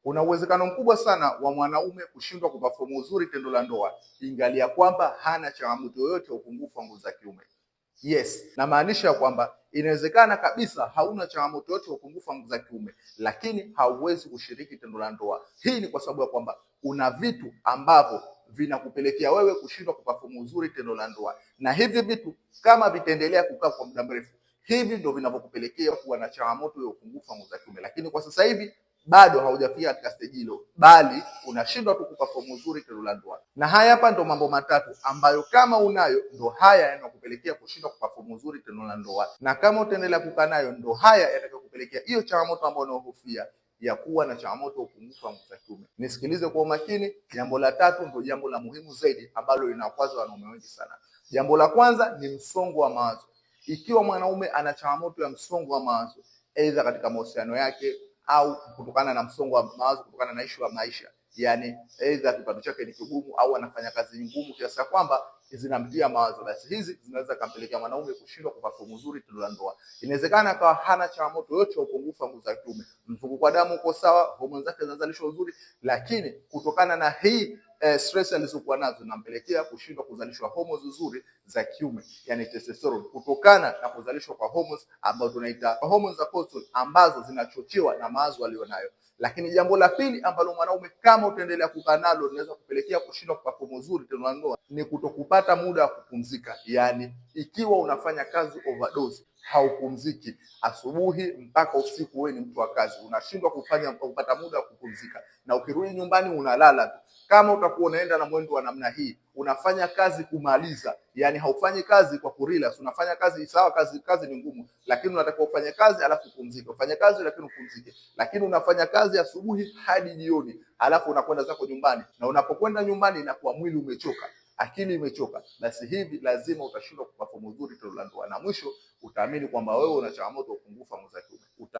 Kuna uwezekano mkubwa sana wa mwanaume kushindwa kuperform uzuri tendo la ndoa ingalia kwamba hana changamoto yoyote ya upungufu wa nguvu za kiume. Yes, namaanisha kwamba inawezekana kabisa hauna changamoto yote ya upungufu wa nguvu za kiume, lakini hauwezi kushiriki tendo la ndoa. Hii ni kwa sababu ya kwamba una vitu ambavyo vinakupelekea wewe kushindwa kuperform uzuri tendo la ndoa, na hivi vitu kama vitaendelea kukaa kwa muda mrefu, hivi ndio vinavyokupelekea kuwa na changamoto ya upungufu wa nguvu za kiume. Lakini kwa sasa hivi bado haujafika katika stage hilo, bali unashindwa tu kuperform uzuri tendo la ndoa. Na haya hapa ndo mambo matatu ambayo kama unayo ndo haya yanakupelekea kushindwa kuperform uzuri tendo la ndoa, na kama utaendelea kukaa nayo ndo haya yatakayokupelekea hiyo changamoto ambayo unayohofia ya kuwa na changamoto ya upungufu wa nguvu za kiume. Nisikilize kwa umakini. Jambo la tatu ndio jambo la muhimu zaidi ambalo linakwaza wanaume wengi sana. Jambo la kwanza ni msongo wa mawazo. Ikiwa mwanaume ana changamoto ya msongo wa mawazo, aidha katika mahusiano yake au kutokana na msongo wa mawazo kutokana na issue ya maisha, yani aidha kipato chake ni kigumu au anafanya kazi ngumu kiasi kwamba zinamtia mawazo, basi hizi zinaweza kumpelekea mwanaume kushindwa kuperform uzuri tendo la ndoa. Inawezekana akawa hana changamoto yote ya upungufu wa nguvu za kiume, mzunguko wa damu uko sawa, homoni zake zinazalishwa uzuri, lakini kutokana na hii stress alizokuwa nazo zinampelekea kushindwa kuzalishwa homoni nzuri za kiume, yani testosterone, kutokana na kuzalishwa kwa hormones ambazo tunaita hormones za cortisol ambazo zinachochewa na mawazo alionayo. Lakini jambo la pili ambalo mwanaume kama utaendelea kukaa nalo linaweza kupelekea kushindwa kuperform uzuri tendo la ndoa ni kutokupata muda wa kupumzika. Yani ikiwa unafanya kazi overdose, haupumziki asubuhi mpaka usiku, wewe ni mtu wa kazi, unashindwa kupata muda wa kupumzika, na ukirudi nyumbani unalala tu. Kama utakuwa unaenda na mwendo wa namna hii, unafanya kazi kumaliza, yani haufanyi kazi kwa kurelax, unafanya kazi sawa, kazi ni ngumu, lakini unatakiwa ufanye kazi alafu upumzike, ufanye kazi lakini upumzike. Lakini unafanya kazi asubuhi hadi jioni, alafu unakwenda zako nyumbani, na unapokwenda nyumbani inakuwa mwili umechoka, akili imechoka, basi hivi lazima utashindwa kuperform uzuri tendo la ndoa, na mwisho utaamini kwamba wewe una changamoto ya upungufu wa nguvu za